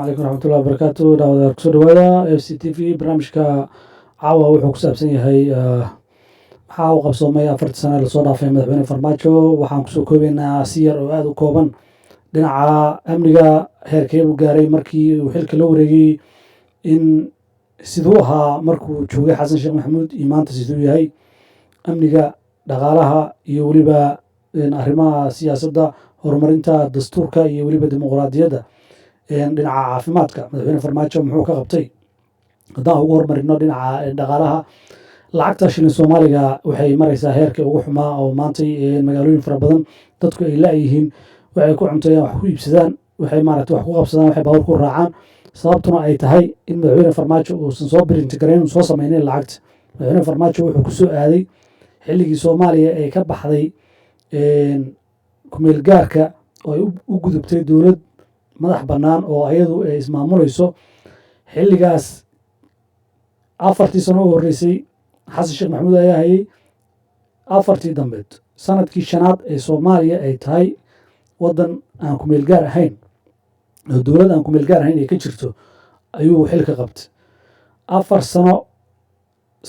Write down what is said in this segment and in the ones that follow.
السلام عليكم ورحمة الله وبركاته. دعوة كسر رواية FC TV برنامجka caawa wuxuu ku saabsan yahay maxaa uu qabsoomay 4 sano la soo dhaafay madaxweyne Farmaajo. Waxaan kusoo koobaynaa si yar oo aad u kooban dhinaca amniga heerkee uu gaaray markii uu xilka la wareegay, in siduu ahaa markuu joogay Xasan Sheekh Maxamuud iyo maanta siduu yahay amniga, dhaqaalaha iyo weliba arrimaha siyaasadda, horumarinta dastuurka iyo weliba dimuqraadiyadda. dhinaca caafimaadka madaxweyne Farmaajo muxuu ka qabtay? haddaan ugu horumarino dhinaca dhaqaalaha, lacagta shilin Soomaaliga waxay maraysaa heerkii ugu xumaa oo maantay magaalooyin fara badan dadku ay la'yihiin waxay ku cunteeyaan, wax ku iibsadaan, waxay maaragtay wax ku qabsadaan, waxay baabuur ku raacaan. sababtuna ay tahay in madaxweyne Farmaajo uusan soo birintigarayn, soo samaynin lacagta. madaxweyne Farmaajo wuxuu ku soo aaday xilligii Soomaaliya ay ka baxday kumeel gaarka oo ay u gudubtay dowlad madax bannaan oo ayadu ay ismaamulayso. xilligaas 4 sano u horreysay Xasan Sheekh Maxamuud ayaa hayay, 4 dambeed sanadkii 5aad ee Soomaaliya ay tahay waddan aan kumeel gaar ahayn oo dowlad aan kumeel gaar ahayn ay ka jirto ayuu xilka qabtay. 4 sano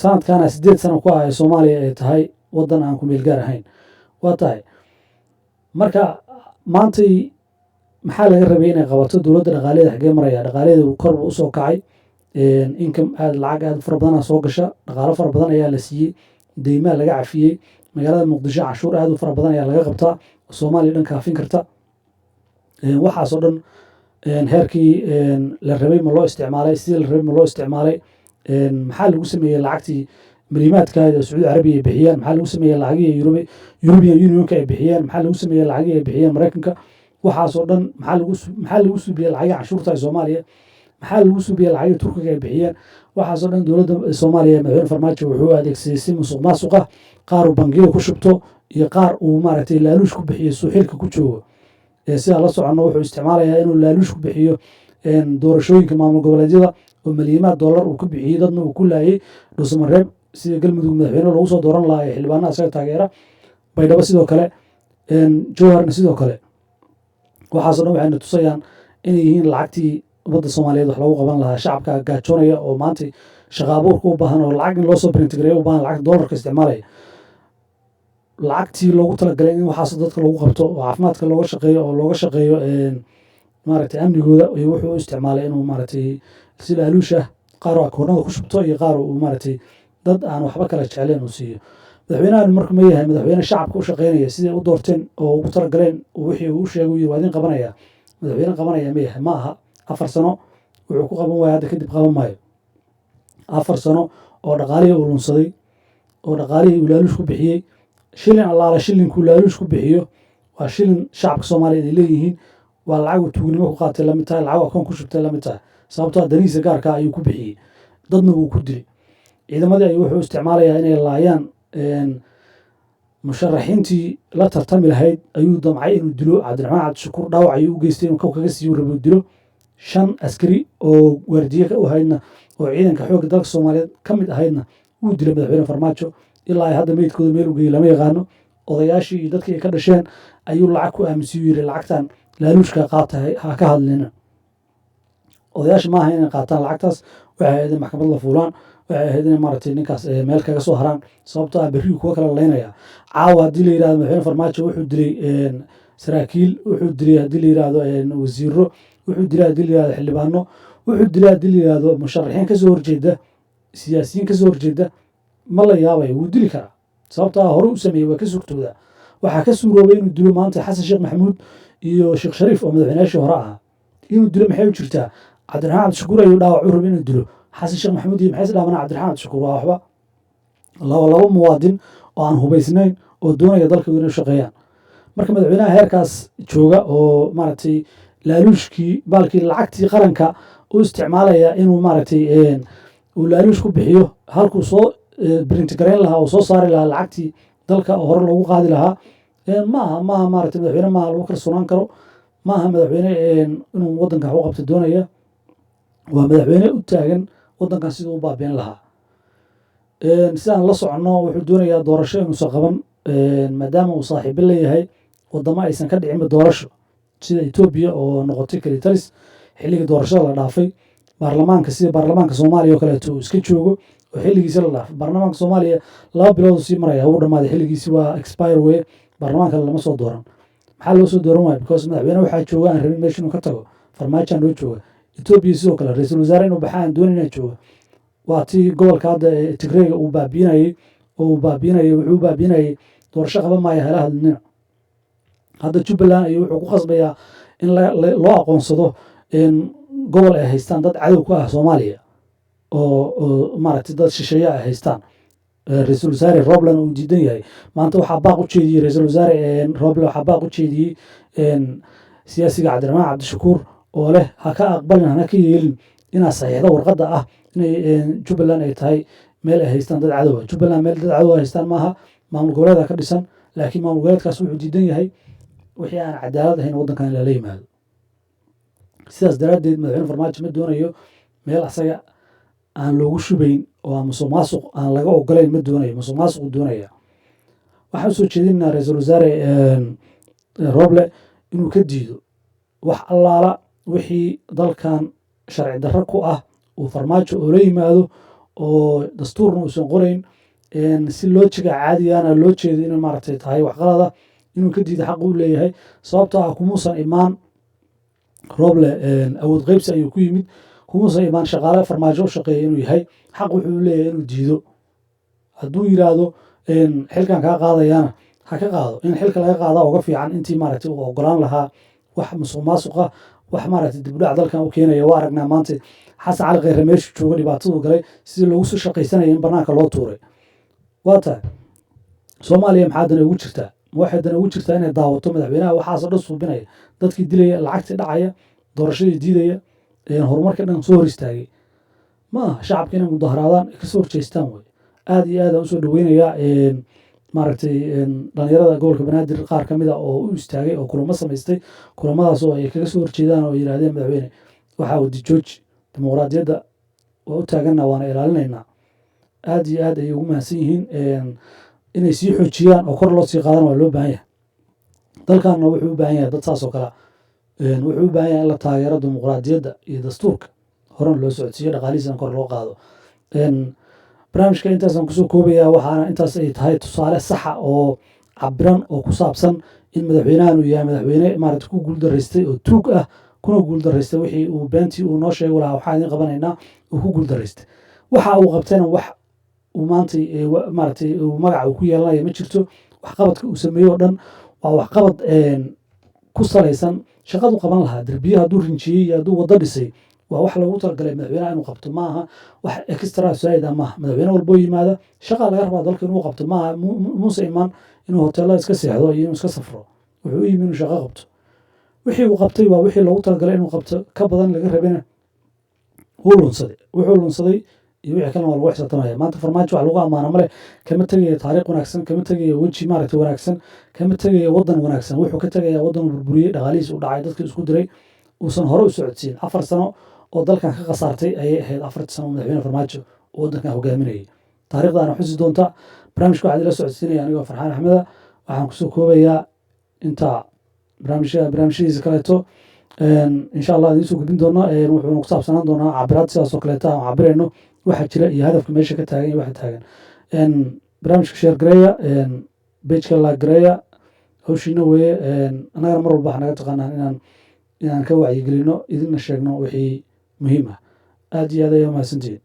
sanadkaana 8 sano ku ah ee Soomaaliya ay tahay waddan aan kumeel gaar ahayn. waa tahay marka maantay maxaa laga rabay inay qabato dowladda? dhaqaalaheeda xaggee maraya? dhaqaalaheedu kor buu u soo kacay, income lacag aad fara badan soo gasha, dhaqaalo fara badan ayaa la siiyey, deymaha laga cafiyey, magaalada Muqdisho cashuur aad u fara badan ayaa laga qabtaa, Soomaaliya dhan kaafin karta. waxaasoo dhan heerkii la rabay ma loo isticmaalay? sidii la rabay ma loo isticmaalay? maxaa lagu sameeyey lacagtii maliimaadka Sacuudi Carabiya ay bixiyeen? maxaa lagu sameeyey lacagihii European Unionka ay bixiyeen? maxaa lagu sameeyey lacagihii ay bixiyeen Mareykanka? waxaasoo dhan maxaa lagu subiyey lacagihii canshuurta ee Soomaaliya? maxaa lagu subiyey lacagihii Turkiga ay bixiyeen? waxaasoo dhan dowladda Soomaaliya madaxweyne Farmaajo wuxuu adeegsaday si musuq maasuq ah, qaar uu bangiyada ku shubto iyo qaar uu maaragtay laaluush ku bixiyo suu xilka ku joogo. sidaa la soconno wuxuu isticmaalayaa inuu laaluush ku bixiyo doorashooyinka maamul goboleedyada oo malyimaad dollar uu ku bixiyey, dadna uu ku laayay dhuusamareeb sida galmudug madaxweyne loogu soo dooran lahaa ee xildhibaanaha isaga taageera, baydhabo sidoo kale, jowharna sidoo kale. waxaasoo dhan waxayna tusayaan inay yihiin lacagtii ummadda Soomaaliyeed wax lagu qaban lahaa. shacabka gaajoonaya oo maanta shaqo abuurka u baahan oo lacag in loo soo birintigareeyo u baahan, lacagta dollarka isticmaalaya, lacagtii loogu talagalay in waxaas dadka lagu qabto oo caafimaadka looga shaqeeyo oo looga shaqeeyo maaragtay amnigooda, iyo wuxuu u isticmaalay inuu maaragtay si laaluush ah qaar oo akoonada ku shubto iyo qaar uu maaragtay dad aan waxba kala jecleen uu siiyo. madaxweynahan marka ma yahay madaxweyne shacabka u shaqeynaya siday u doorteen oo ugu talagaleen wixii uu u sheegay waa idin qabanaya? madaxweyne qabanaya ma yahay? ma aha. 4 sano wuxuu ku qaban waaya, hadda kadib qaban maayo. 4 sano oo dhaqaalihii uu lunsaday, oo dhaqaalihii uu laaluush ku bixiyey. shilin allaala shilinkuu laaluush ku bixiyo waa shilin shacabka Soomaaliyeed ay leeyihiin, waa lacag uu tuugnimo ku qaatay lamid tahay, lacag akoon ku shubtay lamid tahay. sababtoo danihiisa gaarka ayuu ku bixiyey, dadna wuu ku dilay. ciidamadii ayuu wuxuu isticmaalayaa inay laayaan musharaxiintii la tartami lahayd ayuu damcay inuu dilo. Cabdiraxmaan Cabdishakuur dhaawac ayuu u geystay inuu kaga siiyo rabo dilo. 5 askari oo waardiye u ahaydna oo ciidanka xoogga dalka Soomaaliyeed ka mid ahaydna wuu dilay madaxweyne Farmaajo. ilaa ay hadda meydkooda meel u geeyey lama yaqaano. odayaashii iyo dadkii ay ka dhasheen ayuu lacag ku aaminsiyu yiri lacagtan laaluushka qaata ha ka hadlina. odayaasha ma aha inay qaataan lacagtaas, waxay ahayd in maxkamad la fuulaan, waxay ahayd in maaragtay ninkaas meel kaga soo haraan, sababtoo ah berri kuwa kala laynaya. caawa haddii la yidhahdo madaxweyne Farmaajo wuxuu dilay saraakiil, wuxuu dilay haddii la yidhahdo wasiiro, wuxuu dilay haddii la yidhahdo xildhibaano, wuxuu dilay haddii la yidhahdo musharaxiin ka soo horjeeda, siyaasiyiin ka soo horjeeda, ma la yaabayo, wuu dili karaa. sababtoo ah hore u sameeyey waa ka suurtooda. waxaa ka suuroobay inuu dilo maanta Xasan Sheekh Maxamuud iyo Sheekh Shariif oo madaxweynayaashii hore ahaa. inuu dilo maxay u jirtaa? Cabdiraxmaan Cabdishakuur ayuu dhaawac u rabay inuu dilo. Xasan Sheekh Maxamuud iyo maxay is dhaamanaa Cabdiraxmaan Cabdishakuur? waa waxba laba muwaadin oo aan hubaysnayn oo doonaya dalka inay shaqeeyaan. marka madaxweynaha heerkaas jooga oo maaragtay laaluushkii baalkii lacagtii qaranka u isticmaalaya inuu maaragtay uu laaluush ku bixiyo halkuu soo birintigarayn lahaa oo soo saari lahaa lacagtii dalka oo hore loogu qaadi lahaa. maaha maaragtay madaxweyne maaha lagu kalsoonaan karo. maaha madaxweyne inuu waddanka wax u qabto doonaya. waa madaxweyne u taagan waddankan siduu u baabi'in lahaa. sidaan la soconno wuxuu doonayaa doorasho inuusan qaban, maadaama uu saaxiibo leeyahay wadamo aysan ka dhicinba doorasho sida Ethiopia oo noqotay kalitalis. xilligii doorashada la dhaafay baarlamaanka sida baarlamaanka soomaaliya oo kaleeto uu iska joogo oo xilligiisi la dhaafay baarlamaanka soomaaliya 2 bilood sii maraya uu dhamaaday xilligiisi waa expire weye baarlamaanka lama soo dooran maxaa loo soo dooran waaya because madaxweyne waxaa jooga aan rabin meesha inuu ka tago farmaajo loo jooga Ethiopia sidoo kale ra'iisul wasaare inuu baxaan doonayna jooga waa tii gobolka hadda Tigreega uu baabiinayay wuxuu baabiinayay doorasho qaban maayo hela hadlina hadda Jubbaland ayuu wuxuu ku qasbayaa in loo aqoonsado gobol ay haystaan dad cadow ku ah Soomaaliya oo maaragtay dad shisheeye ay haystaan ra'iisul wasaare Roble uu diidan yahay maanta waxaa baaq u jeediyay ra'iisul wasaare Roble waxaa baaq u jeediyay siyaasiga Cabdiraxmaan Cabdishakuur oo leh ha ka aqbalin hana ka yeelin inaa saxiixda warqadda ah inay Jubbaland ay tahay meel ay haystaan dad cadow ah Jubbaland meel dad cadow haystaan maaha maamul goboleedka ka dhisan laakiin maamul goboleedkaas wuxuu diidan yahay wixii aan cadaalad ahayn waddankan in lala yimaado sidaas daraaddeed madaxweyne farmaajo ma doonayo meel asaga aan loogu shubayn oo aan musuqmaasuq aan laga ogolayn ma doonayo musuqmaasuq doonaya waxaan soo jeedinaynaa ra'iisul wasaare Roble inuu ka diido wax allaala wixii dalkan sharci darro ku ah uu farmaajo oo la yimaado oo dastuurna uusan qorayn si loo jiga caadiyana loo jeedo inay maaragtay tahay wax qalada inuu ka diido xaq uu leeyahay sababtoo ah kumuusan imaan Roble awood qaybsi ayuu ku yimid kumuusan imaan shaqaale farmaajo u shaqeeya inuu yahay xaq wuxuu leeyahay inuu diido hadduu yiraahdo xilkan kaa qaadayana ha ka qaado in xilka laga qaada uga fiican intii maaragtay uu ogolaan lahaa wax musuqmaasuqa wax maaragtay dib u dhac dalkan u keenaya waa aragnaa maanta xasan cali khayre meeshu jooga dhibaatadu galay sidii loogu soo shaqaysanaya in banaanka loo tuuray waa tahay Soomaaliya maxaa dana ugu jirtaa waxay dana ugu jirtaa inay daawato madaxweynaha waxaas oo dhan suubinaya dadkii dilaya lacagtii dhacaya doorashadii diidaya horumarka dhan soo hor istaagay ma shacabka inay mudaharaadaan ka soo horjeestaan way aad iyo aad aan u soo dhaweynayaa maaragtay dhalinyarada gobolka banaadir qaar ka mid ah oo u istaagay oo kulamo samaystay kulamadaas oo ay kaga soo horjeedaan oo yiraahdeen madaxweyne waxaa wadi jooji dimuqraadiyadda waa u taaganna waana ilaalinaynaa aad iyo aad ayay ugu mahadsan yihiin inay sii xoojiyaan oo kor loo sii qaadan waa loo baahan yahay dalkanna wuxuu u baahan yahay dad saas oo kale wuxuu u baahan yahay in la taageero dimuqraadiyadda iyo dastuurka horena loo socodsiiyo dhaqaalihiisana kor loo qaado barnaamijka intaasaan kusoo koobayaa waxaana intaas ay tahay tusaale saxa oo cabiran oo ku saabsan in madaxweynahan uu yahay madaxweyne maaragtay ku guuldaraystay oo tuug ah kuna guuldaraystay wixii uu beentii uu noo sheegi lahaa waxaan idin qabanaynaa uu ku guuldaraystay waxa uu qabtayna wax uu maanta maaragtay magaca uu ku yeelanayo ma jirto waxqabadka uu sameeyey oo dhan waa waxqabad ku salaysan shaqadu qaban lahaa derbiye hadduu rinjiyey iyo hadduu waddo dhisay waa wax loogu talagalay madaxweynaha inuu qabto maaha wax extra saaid ah maaha madaxweyne walboo yimaada shaqa laga rabaa dalka inuu qabto maaha muuse imaan inuu hoteelada iska seexdo iyo inuu iska safro wuxuu u yimi inuu shaqo qabto wixii uu qabtay waa wixii loogu talagalay inuu qabto ka badan laga rabina wuu lunsaday wuxuu lunsaday iyo wixii kalena waa lagu xisaabtamaya maanta farmaajo wax lagu ammaano male kama tegaya taariikh wanaagsan kama tegaya weji maaragtay wanaagsan kama tegaya waddan wanaagsan wuxuu ka tegaya waddan burburiyey dhaqaalihiisa u dhacay dadkii isku diray uusan hore u socodsiin 4 sano oo dalkan ka qasaartay ayay ahayd 4 sano madaxweyne farmaajo oo waddankan hogaaminayay taariikhdaana xusi doonta barnaamijka waxaa la socodsiinaya anigoo Farxaan Axmeda waxaan kusoo koobayaa inta barnaamijyadiisa kaleeto insha allah idiin soo gudbin doono wuxuuna ku saabsanaan doonaa cabiraad sidaas oo kaleeto aan cabirayno waxa jira iyo hadafka meesha ka taagan iyo waxa taagan barnaamijka share gareeya pageka la gareeya hawshiina weeye annagana mar walba waxaa naga taqaanaan inaan ka wacyigelino idinna sheegno wixii muhiim ah aad iyo aad ayay u mahadsantihiin